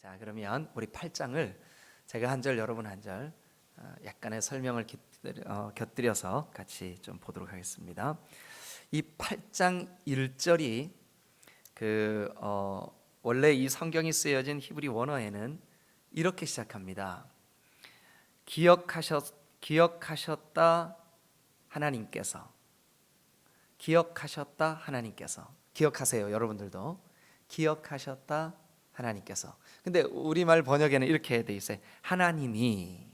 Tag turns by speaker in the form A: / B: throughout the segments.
A: 자, 그러면 우리 8장을 제가 한 절 여러분 한 절 약간의 설명을 곁들여서 같이 좀 보도록 하겠습니다. 이 8장 1절이 원래 이 성경이 쓰여진 히브리 원어에는 이렇게 시작합니다. 기억하셨다 하나님께서. 기억하셨다 하나님께서. 기억하세요, 여러분들도. 기억하셨다 하나님께서. 근데 우리말 번역에는 이렇게 돼 있어요. 하나님이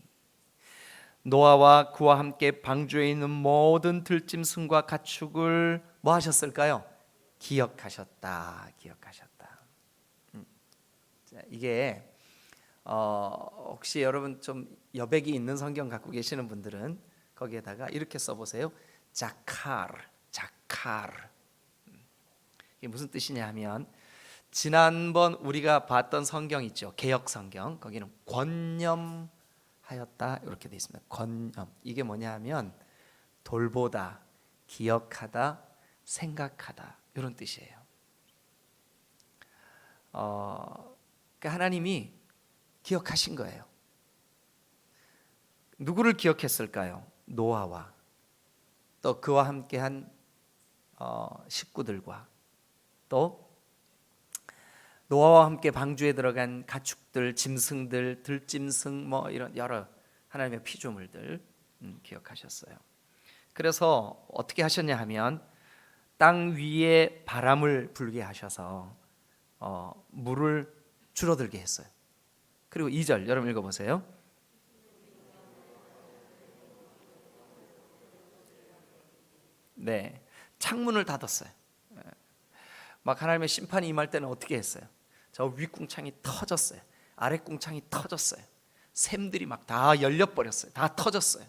A: 노아와 그와 함께 방주에 있는 모든 들짐승과 가축을 뭐 하셨을까요? 기억하셨다. 기억하셨다. 자, 이게 혹시 여러분 좀 여백이 있는 성경 갖고 계시는 분들은 거기에다가 이렇게 써보세요. 자카르. 이게 무슨 뜻이냐 하면, 지난번 우리가 봤던 성경 있죠, 개역 성경. 거기는 권념하였다 이렇게 돼 있습니다. 권념. 이게 뭐냐 하면 돌보다, 기억하다, 생각하다 이런 뜻이에요. 그러니까 하나님이 기억하신 거예요. 누구를 기억했을까요? 노아와 또 그와 함께한 식구들과 또 노아와 함께 방주에 들어간 가축들, 짐승들, 들짐승 뭐 이런 여러 하나님의 피조물들 기억하셨어요. 그래서 어떻게 하셨냐 하면 땅 위에 바람을 불게 하셔서 물을 줄어들게 했어요. 그리고 2절 여러분 읽어보세요. 네, 창문을 닫았어요. 막 하나님의 심판이 임할 때는 어떻게 했어요? 저 윗궁창이 터졌어요. 아랫궁창이 터졌어요. 샘들이 막 다 열려버렸어요. 다 터졌어요.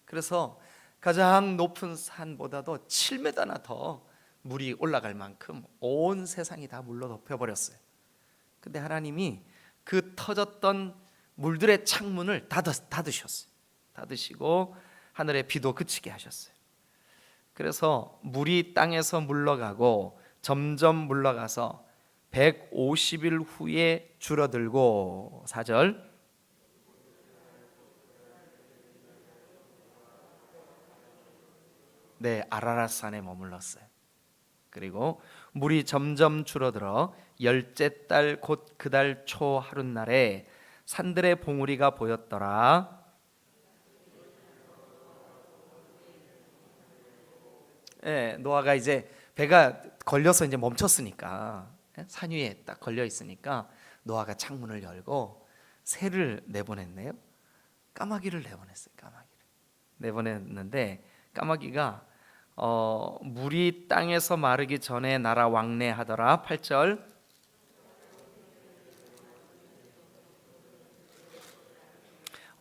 A: 그래서 가장 높은 산보다도 7m나 더 물이 올라갈 만큼 온 세상이 다 물로 덮여버렸어요. 근데 하나님이 그 터졌던 물들의 창문을 닫으셨어요. 닫으시고 하늘의 비도 그치게 하셨어요. 그래서 물이 땅에서 물러가고 점점 물러가서 150일 후에 줄어들고, 4절 네, 아라랏산에 머물렀어요. 그리고 물이 점점 줄어들어 열째 달 곧 그 달 초 하룻날에 산들의 봉우리가 보였더라. 예, 노아가 이제 배가 걸려서 이제 멈췄으니까, 산 위에 딱 걸려 있으니까 노아가 창문을 열고 새를 내보냈네요. 까마귀를 내보냈어요. 까마귀를 내보냈는데 까마귀가 물이 땅에서 마르기 전에 날아 왕래하더라. 8절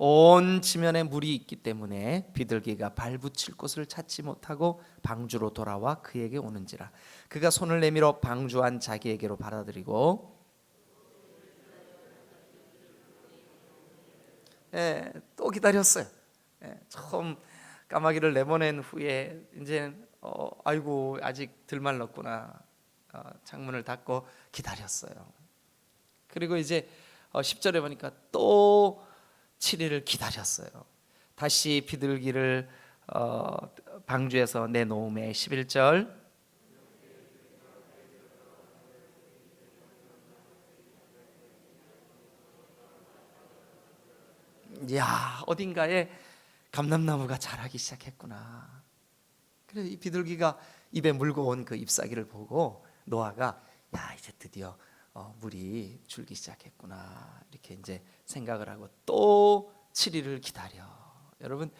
A: 온 지면에 물이 있기 때문에 비둘기가 발붙일 곳을 찾지 못하고 방주로 돌아와 그에게 오는지라. 그가 손을 내밀어 방주 안 자기에게로 받아들이고, 또 기다렸어요. 처음 까마귀를 내보낸 후에 이제 아이고 아직 덜 말랐구나. 창문을 닫고 기다렸어요. 그리고 이제 10절에 보니까 또 7일을 기다렸어요. 다시 비둘기를 방주에서 내놓음에 11절 야, 어딘가에 감람나무가 자라기 시작했구나. 그래서 이 비둘기가 입에 물고 온 그 잎사귀를 보고 노아가 야, 이제 드디어 물이 줄기 시작했구나 이렇게 이제 생각을 하고 또 7일을 기다려. 여러분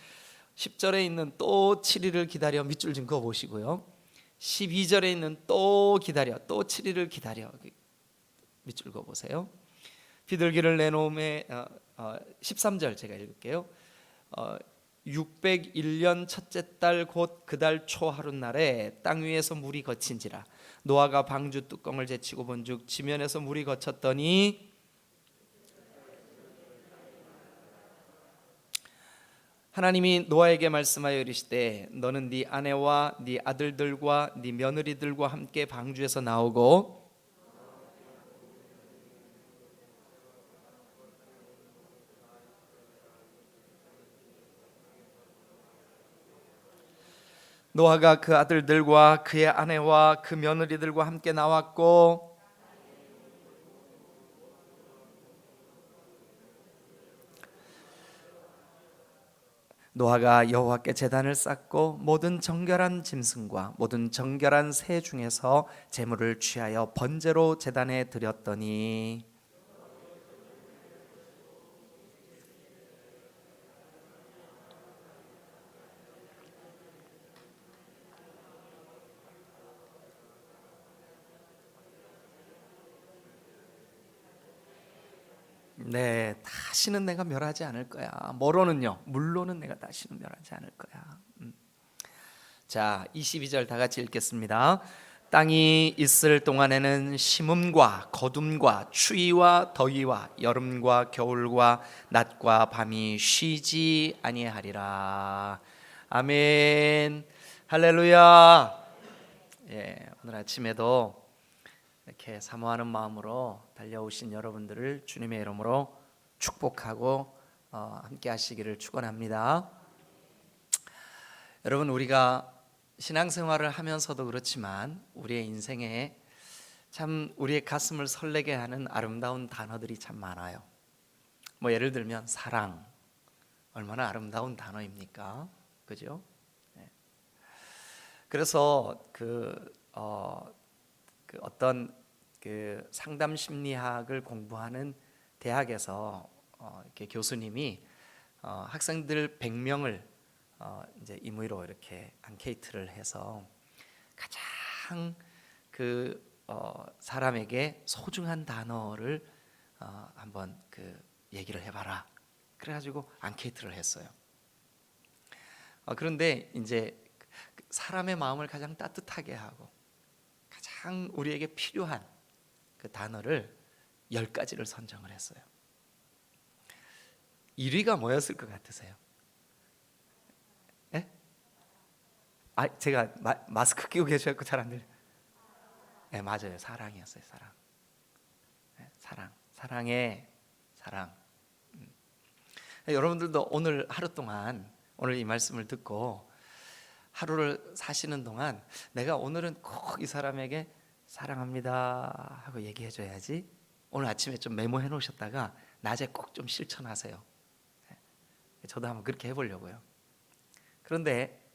A: 10절에 있는 또 7일을 기다려 밑줄 좀 그어 보시고요. 12절에 있는 또 기다려, 또 7일을 기다려 밑줄 그어 보세요. 비둘기를 내놓음에 13절 제가 읽을게요. 601년 첫째 달 곧 그 달 초 하룻날에 땅 위에서 물이 거친지라. 노아가 방주 뚜껑을 제치고 본즉 지면에서 물이 거쳤더니 하나님이 노아에게 말씀하여 이르시되 너는 네 아내와 네 아들들과 네 며느리들과 함께 방주에서 나오고 노아가 그 아들들과 그의 아내와 그 며느리들과 함께 나왔고 노아가 여호와께 제단을 쌓고 모든 정결한 짐승과 모든 정결한 새 중에서 제물을 취하여 번제로 제단에 드렸더니 네, 다시는 내가 멸하지 않을 거야. 뭐로는요? 물로는 내가 다시는 멸하지 않을 거야. 자, 22절 다 같이 읽겠습니다. 땅이 있을 동안에는 심음과 거둠과 추위와 더위와 여름과 겨울과 낮과 밤이 쉬지 아니하리라. 아멘. 할렐루야. 예, 오늘 아침에도 이렇게 사모하는 마음으로 달려오신 여러분들을 주님의 이름으로 축복하고 함께 하시기를 축원합니다. 여러분, 우리가 신앙생활을 하면서도 그렇지만 우리의 인생에 참 우리의 가슴을 설레게 하는 아름다운 단어들이 참 많아요. 뭐 예를 들면 사랑, 얼마나 아름다운 단어입니까? 그죠? 네. 그래서 어떤 상담 심리학을 공부하는 대학에서 이렇게 교수님이 학생들 100명을 이제 임의로 이렇게 앙케이트를 해서 가장 사람에게 소중한 단어를 한번 얘기를 해봐라. 그래가지고 앙케이트를 했어요. 그런데 이제 사람의 마음을 가장 따뜻하게 하고 가장 우리에게 필요한 그 단어를 10가지를 선정을 했어요. 1위가 뭐였을 것 같으세요? 예? 제가 마스크 끼고 계셔서 잘 안 들려요. 네, 맞아요. 사랑이었어요. 사랑. 네, 사랑의 사랑. 여러분들도 오늘 하루 동안 오늘 이 말씀을 듣고 하루를 사시는 동안 내가 오늘은 꼭 이 사람에게 사랑합니다 하고 얘기해 줘야지. 오늘 아침에 좀 메모해 놓으셨다가 낮에 꼭 좀 실천하세요. 저도 한번 그렇게 해보려고요. 그런데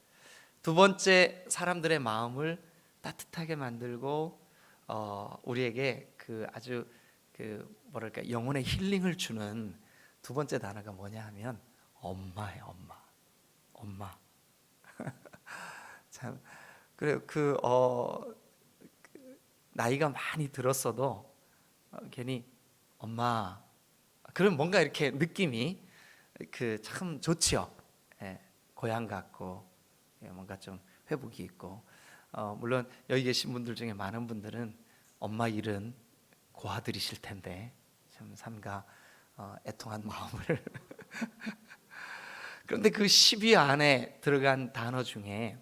A: 두 번째, 사람들의 마음을 따뜻하게 만들고 우리에게 아주 뭐랄까 영혼의 힐링을 주는 두 번째 단어가 뭐냐 하면 엄마예요. 엄마. 참 그래요. 나이가 많이 들었어도 괜히 엄마 그럼 뭔가 이렇게 느낌이 참 좋지요. 예, 고향 같고 뭔가 좀 회복이 있고 물론 여기 계신 분들 중에 많은 분들은 엄마 일은 고아들이실 텐데 참 삼가 애통한 마음을 그런데 그 10위 안에 들어간 단어 중에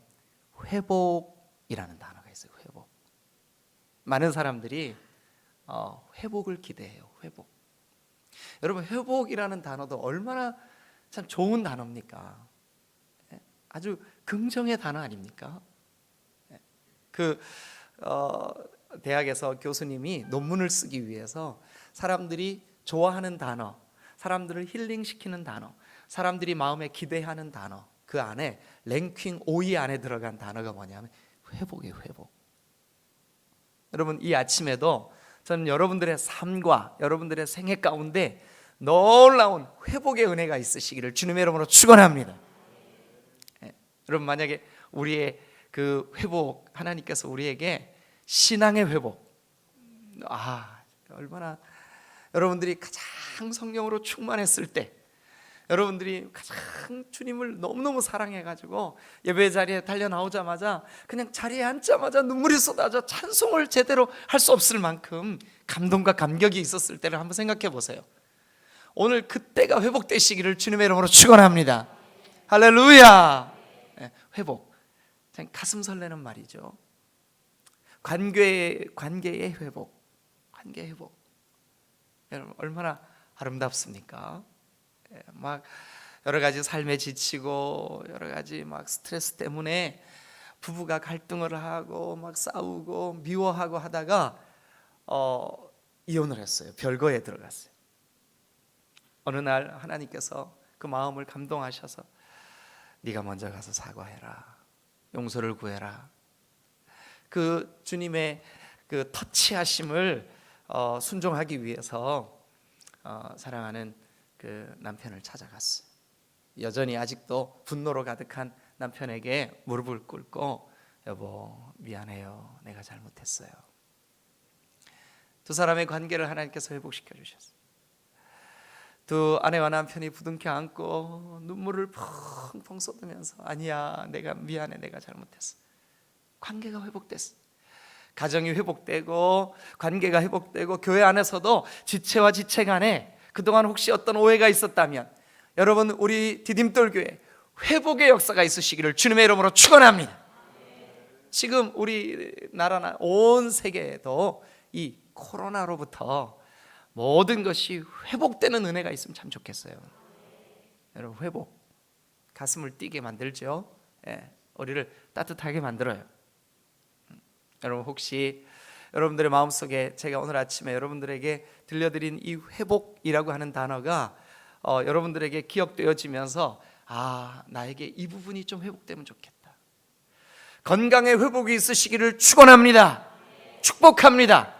A: 회복이라는 단어가 있어요. 회복. 많은 사람들이 회복을 기대해요. 회복. 여러분, 회복이라는 단어도 얼마나 참 좋은 단어입니까? 아주 긍정의 단어 아닙니까? 대학에서 교수님이 논문을 쓰기 위해서 사람들이 좋아하는 단어, 사람들을 힐링시키는 단어, 사람들이 마음에 기대하는 단어, 그 안에 랭킹 5위 안에 들어간 단어가 뭐냐면 회복이에요. 회복. 여러분, 이 아침에도 저는 여러분들의 삶과 여러분들의 생애 가운데 놀라운 회복의 은혜가 있으시기를 주님의 이름으로 축원합니다. 여러분, 만약에 우리의 회복, 하나님께서 우리에게 신앙의 회복, 얼마나 여러분들이 가장 성령으로 충만했을 때, 여러분들이 가장 주님을 너무너무 사랑해가지고 예배 자리에 달려 나오자마자 그냥 자리에 앉자마자 눈물이 쏟아져 찬송을 제대로 할 수 없을 만큼 감동과 감격이 있었을 때를 한번 생각해 보세요. 오늘 그때가 회복되시기를 주님의 이름으로 축원합니다. 할렐루야. 회복, 참 가슴 설레는 말이죠. 관계의 회복, 관계 회복. 여러분, 얼마나 아름답습니까? 막 여러 가지 삶에 지치고 여러 가지 막 스트레스 때문에 부부가 갈등을 하고 막 싸우고 미워하고 하다가 이혼을 했어요. 별거에 들어갔어요. 어느 날 하나님께서 그 마음을 감동하셔서 네가 먼저 가서 사과해라, 용서를 구해라. 그 주님의 그 터치하심을 순종하기 위해서 사랑하는 그 남편을 찾아갔어요. 여전히 아직도 분노로 가득한 남편에게 무릎을 꿇고 여보 미안해요, 내가 잘못했어요. 두 사람의 관계를 하나님께서 회복시켜 주셨어요. 두 아내와 남편이 부둥켜 안고 눈물을 펑펑 쏟으면서 아니야, 내가 미안해, 내가 잘못했어. 관계가 회복됐어. 가정이 회복되고 관계가 회복되고 교회 안에서도 지체와 지체 간에 그동안 혹시 어떤 오해가 있었다면 여러분, 우리 디딤돌교회 회복의 역사가 있으시기를 주님의 이름으로 축원합니다. 지금 우리나라나 온 세계에도 이 코로나로부터 모든 것이 회복되는 은혜가 있으면 참 좋겠어요. 여러분, 회복 가슴을 뛰게 만들죠. 우리를 따뜻하게 만들어요. 여러분, 혹시 여러분들의 마음속에 제가 오늘 아침에 여러분들에게 들려드린 이 회복이라고 하는 단어가 여러분들에게 기억되어지면서 나에게 이 부분이 좀 회복되면 좋겠다, 건강의 회복이 있으시기를 축원합니다. 축복합니다.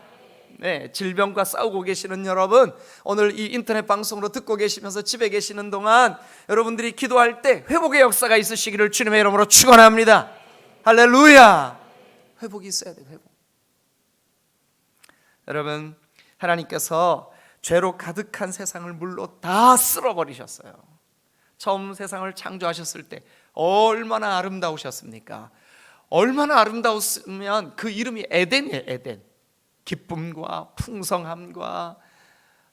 A: 질병과 싸우고 계시는 여러분, 오늘 이 인터넷 방송으로 듣고 계시면서 집에 계시는 동안 여러분들이 기도할 때 회복의 역사가 있으시기를 주님의 이름으로 축원합니다. 할렐루야. 회복이 있어야 돼요. 회복. 여러분, 하나님께서 죄로 가득한 세상을 물로 다 쓸어버리셨어요. 처음 세상을 창조하셨을 때 얼마나 아름다우셨습니까? 얼마나 아름다웠으면 그 이름이 에덴이에요. 에덴. 기쁨과 풍성함과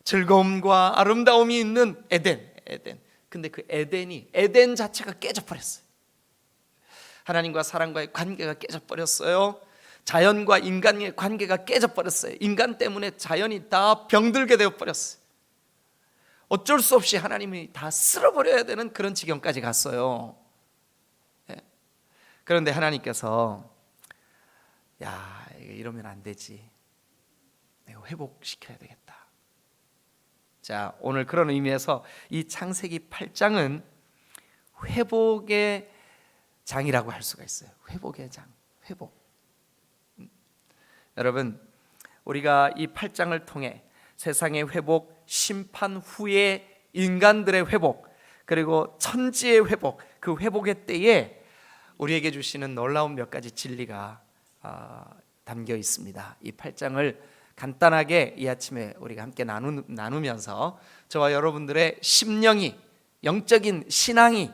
A: 즐거움과 아름다움이 있는 에덴. 근데 그 에덴 자체가 깨져버렸어요. 하나님과 사람과의 관계가 깨져버렸어요. 자연과 인간의 관계가 깨져버렸어요. 인간 때문에 자연이 다 병들게 되어버렸어요. 어쩔 수 없이 하나님이 다 쓸어버려야 되는 그런 지경까지 갔어요. 그런데 하나님께서 이러면 안 되지, 내가 회복시켜야 되겠다. 자, 오늘 그런 의미에서 이 창세기 8장은 회복의 장이라고 할 수가 있어요. 회복의 장, 회복. 여러분, 우리가 이 8장을 통해 세상의 회복, 심판 후의 인간들의 회복, 그리고 천지의 회복, 그 회복의 때에 우리에게 주시는 놀라운 몇 가지 진리가 담겨 있습니다. 이 8장을 간단하게 이 아침에 우리가 함께 나누면서 저와 여러분들의 심령이, 영적인 신앙이,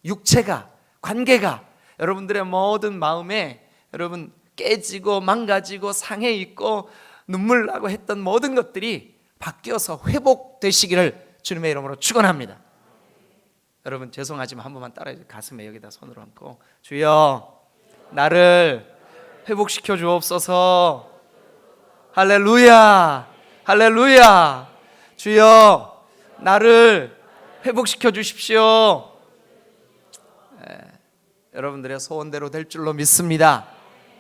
A: 육체가, 관계가, 여러분들의 모든 마음에 여러분 깨지고 망가지고 상해 있고 눈물 나고 했던 모든 것들이 바뀌어서 회복되시기를 주님의 이름으로 축원합니다. 여러분, 죄송하지만 한 번만 따라해 주세요. 가슴에 여기다 손을 얹고 주여, 나를 회복시켜 주옵소서. 할렐루야, 할렐루야. 주여, 나를 회복시켜 주십시오. 여러분들의 소원대로 될 줄로 믿습니다.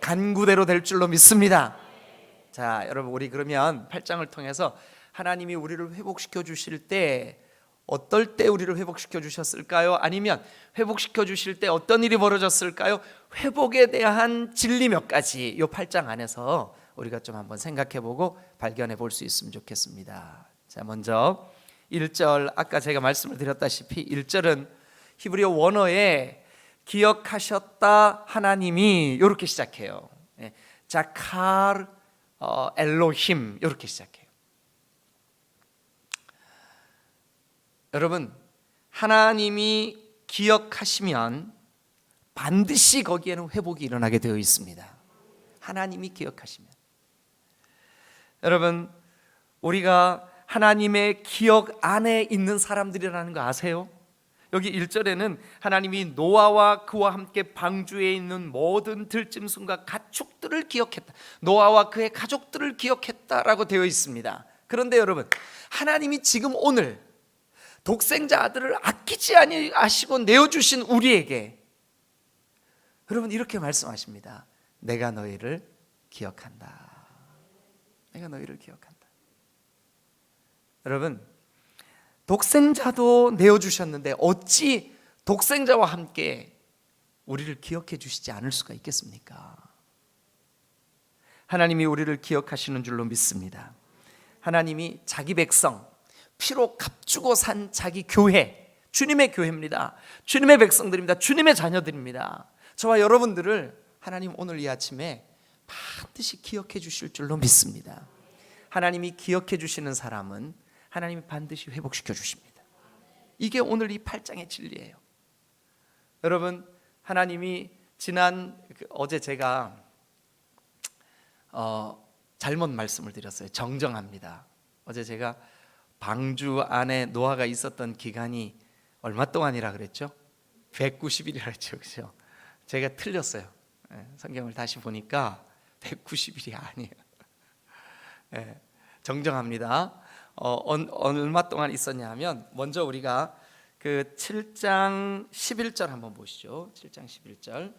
A: 간구대로 될 줄로 믿습니다. 자, 여러분, 우리 그러면 8장을 통해서 하나님이 우리를 회복시켜 주실 때 어떨 때 우리를 회복시켜 주셨을까요? 아니면 회복시켜 주실 때 어떤 일이 벌어졌을까요? 회복에 대한 진리 몇 가지 이 8장 안에서 우리가 좀 한번 생각해 보고 발견해 볼 수 있으면 좋겠습니다. 자, 먼저 1절, 아까 제가 말씀을 드렸다시피 1절은 히브리어 원어에 기억하셨다 하나님이 이렇게 시작해요. 자칼 엘로힘 이렇게 시작해요. 여러분, 하나님이 기억하시면 반드시 거기에는 회복이 일어나게 되어 있습니다. 하나님이 기억하시면. 여러분, 우리가 하나님의 기억 안에 있는 사람들이라는 거 아세요? 여기 1절에는 하나님이 노아와 그와 함께 방주에 있는 모든 들짐승과 가축들을 기억했다, 노아와 그의 가족들을 기억했다라고 되어 있습니다. 그런데 여러분, 하나님이 지금 오늘 독생자 아들을 아끼지 아니하시고 내어주신 우리에게 여러분 이렇게 말씀하십니다. 내가 너희를 기억한다. 내가 너희를 기억한다. 여러분 독생자도 내어주셨는데 어찌 독생자와 함께 우리를 기억해 주시지 않을 수가 있겠습니까? 하나님이 우리를 기억하시는 줄로 믿습니다. 하나님이 자기 백성, 피로 값주고 산 자기 교회, 주님의 교회입니다. 주님의 백성들입니다. 주님의 자녀들입니다. 저와 여러분들을 하나님 오늘 이 아침에 반드시 기억해 주실 줄로 믿습니다. 하나님이 기억해 주시는 사람은 하나님이 반드시 회복시켜 주십니다. 이게 오늘 이 8장의 진리예요. 여러분 하나님이 어제 제가 잘못 말씀을 드렸어요. 정정합니다. 어제 제가 방주 안에 노아가 있었던 기간이 얼마 동안이라 그랬죠? 190일이라 그랬죠. 그렇죠? 제가 틀렸어요. 성경을 다시 보니까 190일이 아니에요. 정정합니다. 얼마 동안 있었냐 하면 먼저 우리가 그 7장 11절 한번 보시죠. 7장 11절.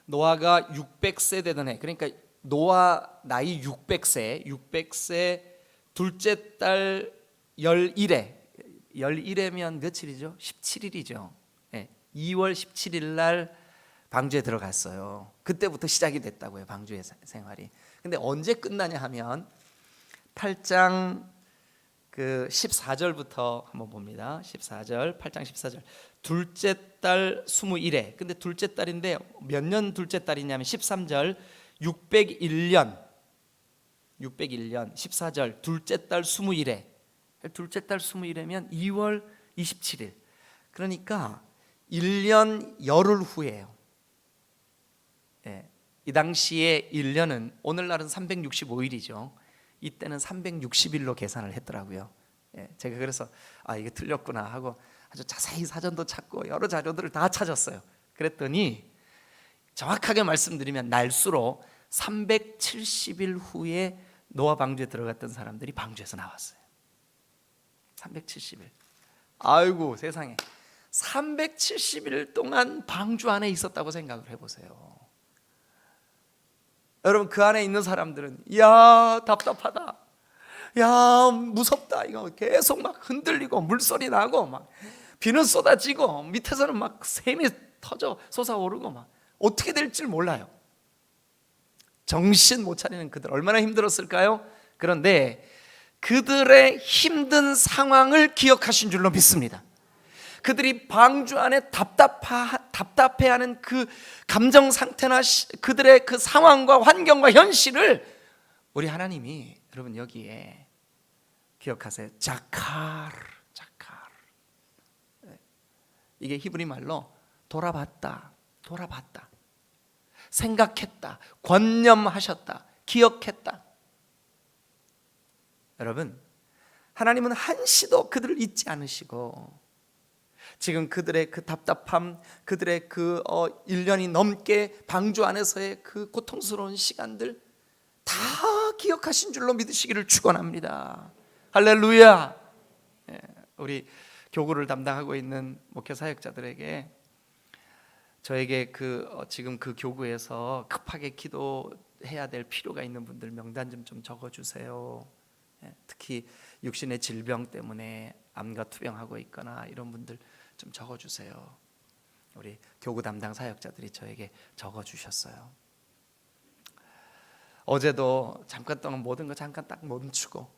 A: 노아가 600세 되던 해, 그러니까 노아 나이 600세 둘째 달 11회면 며칠이죠? 17일이죠. 2월 17일 날 방주에 들어갔어요. 그때부터 시작이 됐다고요, 방주의 생활이. 근데 언제 끝나냐 하면 8장 그 14절부터 한번 봅니다. 14절, 8장 14절. 둘째 달 21회. 근데 둘째 달인데 몇 년 둘째 달이냐면 13절 601년 14절 둘째 달 21회. 둘째 달 21회면 2월 27일. 그러니까 1년 열흘 후예요. 이 당시에 1년은 오늘날은 365일이죠. 이때는 360일로 계산을 했더라고요. 제가 그래서 이게 틀렸구나 하고 아주 자세히 사전도 찾고 여러 자료들을 다 찾았어요. 그랬더니 정확하게 말씀드리면 날수로 370일 후에 노아 방주에 들어갔던 사람들이 방주에서 나왔어요. 370일. 아이고 세상에, 370일 동안 방주 안에 있었다고 생각을 해보세요. 여러분 그 안에 있는 사람들은 야 답답하다, 야 무섭다, 이거 계속 막 흔들리고 물소리 나고 막 비는 쏟아지고 밑에서는 막 샘이 터져 솟아오르고 막 어떻게 될지 몰라요. 정신 못 차리는 그들 얼마나 힘들었을까요? 그런데 그들의 힘든 상황을 기억하신 줄로 믿습니다. 그들이 방주 안에 답답해하는 그 감정 상태나 그들의 그 상황과 환경과 현실을 우리 하나님이 여러분 여기에 기억하세요. 자카르. 이게 히브리 말로 돌아봤다, 생각했다, 권념하셨다, 기억했다. 여러분 하나님은 한시도 그들을 잊지 않으시고 지금 그들의 그 답답함, 그들의 그 1년이 넘게 방주 안에서의 그 고통스러운 시간들 다 기억하신 줄로 믿으시기를 축원합니다. 할렐루야. 우리 교구를 담당하고 있는 목회 사역자들에게 저에게 지금 그 교구에서 급하게 기도해야 될 필요가 있는 분들 명단 좀 적어주세요. 특히 육신의 질병 때문에 암과 투병하고 있거나 이런 분들 좀 적어주세요. 우리 교구 담당 사역자들이 저에게 적어주셨어요. 어제도 잠깐 동안 모든 거 잠깐 딱 멈추고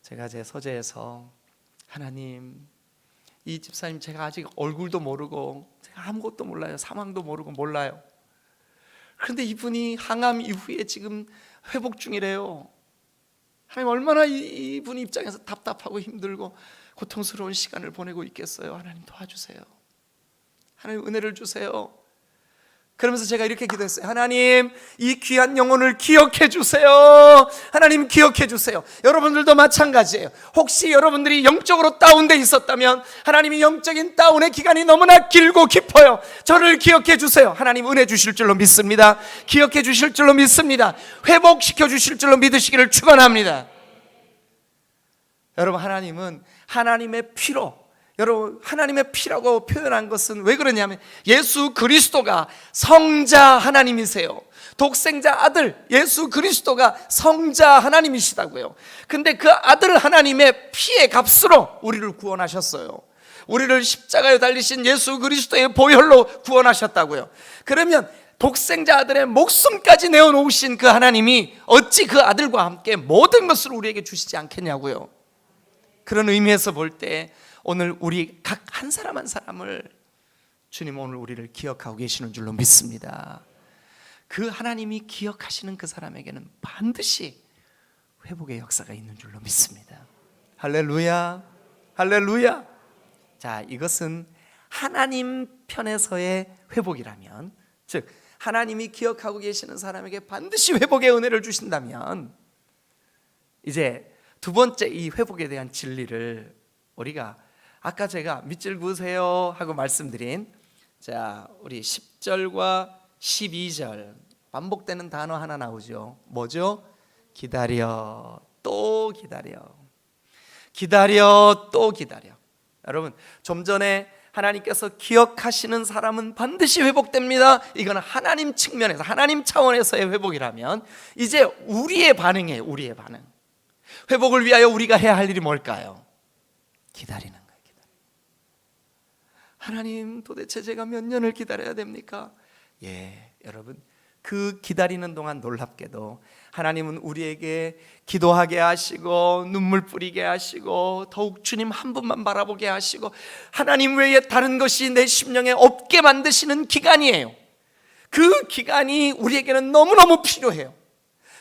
A: 제가 제 서재에서 하나님, 이 집사님 제가 아직 얼굴도 모르고 제가 아무것도 몰라요. 상황도 모르고 몰라요. 그런데 이분이 항암 이후에 지금 회복 중이래요. 하나님 얼마나 이분 입장에서 답답하고 힘들고 고통스러운 시간을 보내고 있겠어요. 하나님 도와주세요. 하나님 은혜를 주세요. 그러면서 제가 이렇게 기도했어요. 하나님 이 귀한 영혼을 기억해 주세요. 하나님 기억해 주세요. 여러분들도 마찬가지예요. 혹시 여러분들이 영적으로 다운돼 있었다면 하나님이 영적인 다운의 기간이 너무나 길고 깊어요. 저를 기억해 주세요. 하나님 은혜 주실 줄로 믿습니다. 기억해 주실 줄로 믿습니다. 회복시켜 주실 줄로 믿으시기를 축원합니다. 여러분 하나님은 하나님의 피로 여러분, 하나님의 피라고 표현한 것은 왜 그러냐면 예수 그리스도가 성자 하나님이세요. 독생자 아들 예수 그리스도가 성자 하나님이시다고요. 근데 그 아들 하나님의 피의 값으로 우리를 구원하셨어요. 우리를 십자가에 달리신 예수 그리스도의 보혈로 구원하셨다고요. 그러면 독생자 아들의 목숨까지 내어놓으신 그 하나님이 어찌 그 아들과 함께 모든 것을 우리에게 주시지 않겠냐고요. 그런 의미에서 볼 때 오늘 우리 각 한 사람 한 사람을 주님 오늘 우리를 기억하고 계시는 줄로 믿습니다. 그 하나님이 기억하시는 그 사람에게는 반드시 회복의 역사가 있는 줄로 믿습니다. 할렐루야, 할렐루야. 자, 이것은 하나님 편에서의 회복이라면, 즉 하나님이 기억하고 계시는 사람에게 반드시 회복의 은혜를 주신다면, 이제 두 번째 이 회복에 대한 진리를 우리가 아까 제가 밑줄 그으세요 하고 말씀드린, 자, 우리 10절과 12절 반복되는 단어 하나 나오죠. 뭐죠? 기다려, 또 기다려. 기다려, 또 기다려. 여러분, 좀 전에 하나님께서 기억하시는 사람은 반드시 회복됩니다. 이건 하나님 측면에서, 하나님 차원에서의 회복이라면, 이제 우리의 반응이에요. 우리의 반응. 회복을 위하여 우리가 해야 할 일이 뭘까요? 기다리는 거예요. 하나님, 도대체 제가 몇 년을 기다려야 됩니까? 예, 여러분, 그 기다리는 동안 놀랍게도 하나님은 우리에게 기도하게 하시고 눈물 뿌리게 하시고 더욱 주님 한 분만 바라보게 하시고 하나님 외에 다른 것이 내 심령에 없게 만드시는 기간이에요. 그 기간이 우리에게는 너무너무 필요해요.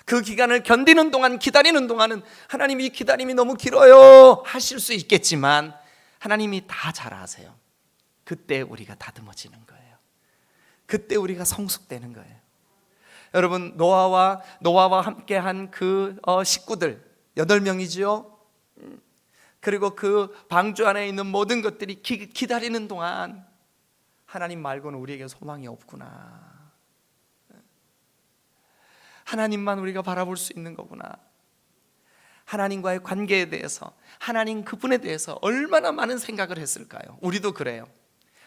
A: 그 기간을 견디는 동안, 기다리는 동안은 하나님 이 기다림이 너무 길어요 하실 수 있겠지만 하나님이 다 잘 아세요. 그때 우리가 다듬어지는 거예요. 그때 우리가 성숙되는 거예요. 여러분, 노아와 함께한 그 식구들 8명이지요. 그리고 그 방주 안에 있는 모든 것들이 기다리는 동안 하나님 말고는 우리에게 소망이 없구나. 하나님만 우리가 바라볼 수 있는 거구나. 하나님과의 관계에 대해서, 하나님 그분에 대해서 얼마나 많은 생각을 했을까요? 우리도 그래요.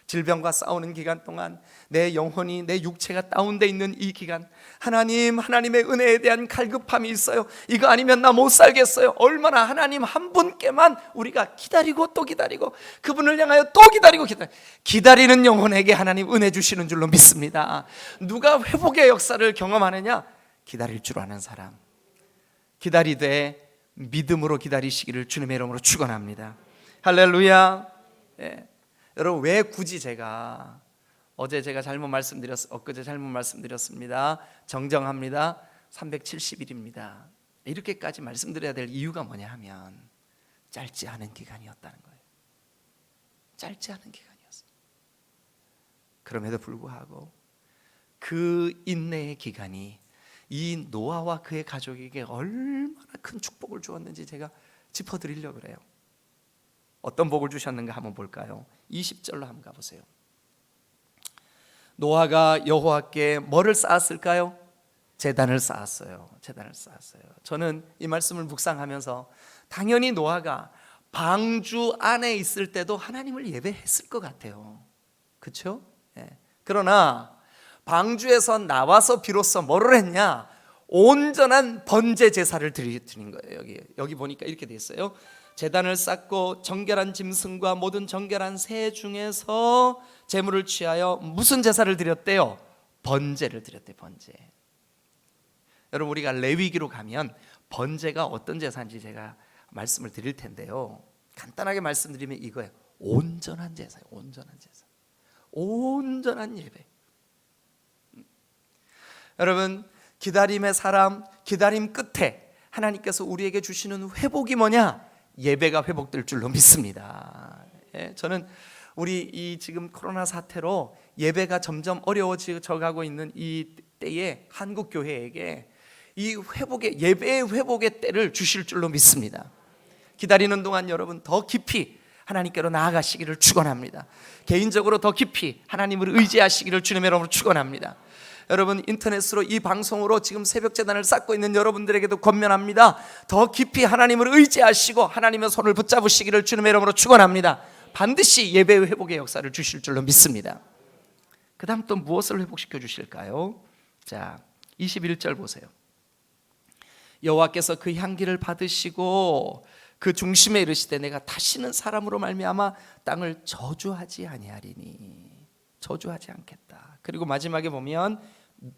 A: 질병과 싸우는 기간 동안 내 영혼이, 내 육체가 다운돼 있는 이 기간, 하나님의 은혜에 대한 갈급함이 있어요. 이거 아니면 나 못 살겠어요. 얼마나 하나님 한 분께만 우리가 기다리고 또 기다리고, 그분을 향하여 또 기다리고 기다리는 영혼에게 하나님 은혜 주시는 줄로 믿습니다. 누가 회복의 역사를 경험하느냐? 기다릴 줄 아는 사람. 기다리되 믿음으로 기다리시기를 주님의 이름으로 축원합니다. 할렐루야. 예. 여러분, 왜 굳이 제가 엊그제 잘못 말씀드렸습니다. 정정합니다. 370일입니다. 이렇게까지 말씀드려야 될 이유가 뭐냐 하면 짧지 않은 기간이었다는 거예요. 짧지 않은 기간이었어요. 그럼에도 불구하고 그 인내의 기간이 이 노아와 그의 가족에게 얼마나 큰 축복을 주었는지 제가 짚어드리려고 그래요. 어떤 복을 주셨는가 한번 볼까요? 20절로 한번 가보세요. 노아가 여호와께 뭐를 쌓았을까요? 제단을 쌓았어요. 제단을 쌓았어요. 저는 이 말씀을 묵상하면서 당연히 노아가 방주 안에 있을 때도 하나님을 예배했을 것 같아요. 그렇죠? 예. 그러나 방주에서 나와서 비로소 뭐를 했냐? 온전한 번제 제사를 드린 거예요. 여기 보니까 이렇게 돼 있어요. 제단을 쌓고 정결한 짐승과 모든 정결한 새 중에서 제물을 취하여 무슨 제사를 드렸대요? 번제를 드렸대요. 번제. 여러분, 우리가 레위기로 가면 번제가 어떤 제사인지 제가 말씀을 드릴 텐데요, 간단하게 말씀드리면 이거예요. 온전한 제사예요. 온전한 제사, 온전한 예배. 여러분, 기다림의 사람, 기다림 끝에 하나님께서 우리에게 주시는 회복이 뭐냐? 예배가 회복될 줄로 믿습니다. 예, 저는 우리 이 지금 코로나 사태로 예배가 점점 어려워져 가고 있는 이 때에 한국 교회에게 이 회복의, 예배의 회복의 때를 주실 줄로 믿습니다. 기다리는 동안 여러분 더 깊이 하나님께로 나아가시기를 축원합니다. 개인적으로 더 깊이 하나님을 의지하시기를 주님의 이름으로 축원합니다. 여러분, 인터넷으로 이 방송으로 지금 새벽제단을 쌓고 있는 여러분들에게도 권면합니다. 더 깊이 하나님을 의지하시고 하나님의 손을 붙잡으시기를 주님의 이름으로 축원합니다. 반드시 예배 회복의 역사를 주실 줄로 믿습니다. 그 다음 또 무엇을 회복시켜 주실까요? 자, 21절 보세요. 여호와께서 그 향기를 받으시고 그 중심에 이르시되 내가 다시는 사람으로 말미암아 땅을 저주하지 아니하리니, 저주하지 않겠다. 그리고 마지막에 보면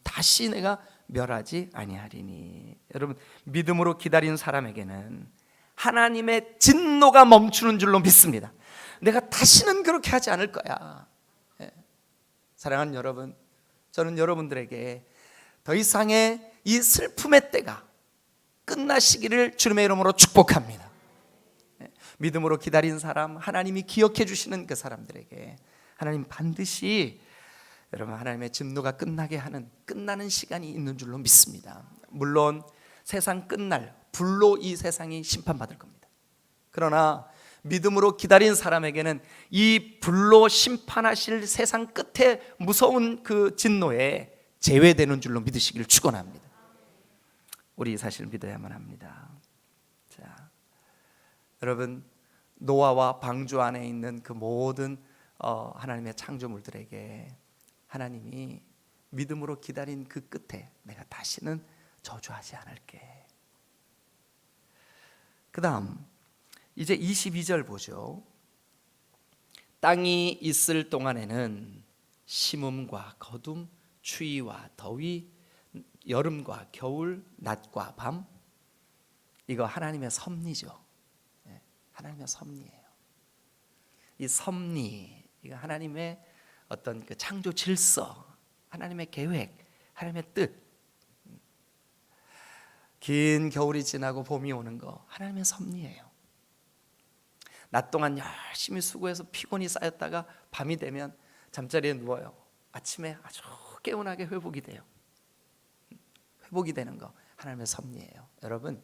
A: 다시 내가 멸하지 아니하리니. 여러분, 믿음으로 기다린 사람에게는 하나님의 진노가 멈추는 줄로 믿습니다. 내가 다시는 그렇게 하지 않을 거야. 사랑하는 여러분, 저는 여러분들에게 더 이상의 이 슬픔의 때가 끝나시기를 주님의 이름으로 축복합니다. 믿음으로 기다린 사람, 하나님이 기억해 주시는 그 사람들에게 하나님 반드시 여러분 하나님의 진노가 끝나게 하는 끝나는 시간이 있는 줄로 믿습니다. 물론 세상 끝날 불로 이 세상이 심판받을 겁니다. 그러나 믿음으로 기다린 사람에게는 이 불로 심판하실 세상 끝에 무서운 그 진노에 제외되는 줄로 믿으시기를 축원합니다. 우리 사실 믿어야만 합니다. 자, 여러분, 노아와 방주 안에 있는 그 모든 하나님의 창조물들에게 하나님이 믿음으로 기다린 그 끝에 내가 다시는 저주하지 않을게. 그 다음 이제 22절 보죠. 땅이 있을 동안에는 심음과 거둠, 추위와 더위, 여름과 겨울, 낮과 밤, 이거 하나님의 섭리죠. 하나님의 섭리예요. 이 섭리, 이거 하나님의 어떤 그 창조 질서, 하나님의 계획, 하나님의 뜻. 긴 겨울이 지나고 봄이 오는 거 하나님의 섭리예요. 낮 동안 열심히 수고해서 피곤이 쌓였다가 밤이 되면 잠자리에 누워요. 아침에 아주 개운하게 회복이 돼요. 회복이 되는 거 하나님의 섭리예요. 여러분,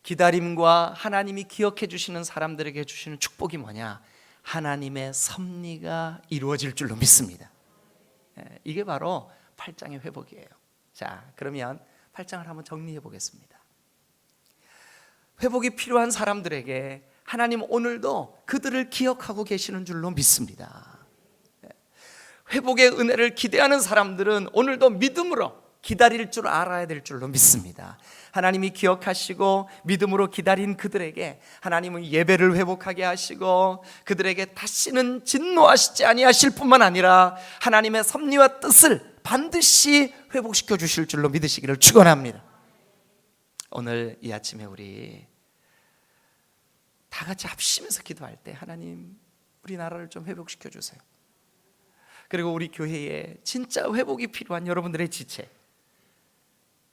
A: 기다림과 하나님이 기억해 주시는 사람들에게 주시는 축복이 뭐냐? 하나님의 섭리가 이루어질 줄로 믿습니다. 이게 바로 8장의 회복이에요. 자, 그러면 8장을 한번 정리해 보겠습니다. 회복이 필요한 사람들에게 하나님 오늘도 그들을 기억하고 계시는 줄로 믿습니다. 회복의 은혜를 기대하는 사람들은 오늘도 믿음으로 기다릴 줄 알아야 될 줄로 믿습니다. 하나님이 기억하시고 믿음으로 기다린 그들에게 하나님은 예배를 회복하게 하시고 그들에게 다시는 진노하시지 아니하실 뿐만 아니라 하나님의 섭리와 뜻을 반드시 회복시켜 주실 줄로 믿으시기를 축원합니다. 오늘 이 아침에 우리 다 같이 합심해서 기도할 때 하나님 우리나라를 좀 회복시켜 주세요. 그리고 우리 교회에 진짜 회복이 필요한 여러분들의 지체,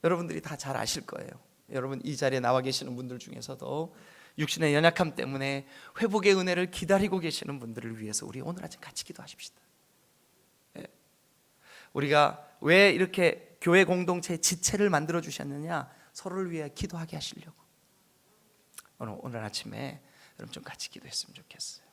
A: 여러분들이 다 잘 아실 거예요. 여러분 이 자리에 나와 계시는 분들 중에서도 육신의 연약함 때문에 회복의 은혜를 기다리고 계시는 분들을 위해서 우리 오늘 아침 같이 기도하십시다. 우리가 왜 이렇게 교회 공동체 지체를 만들어 주셨느냐? 서로를 위해 기도하게 하시려고. 오늘 아침에 여러분 좀 같이 기도했으면 좋겠어요.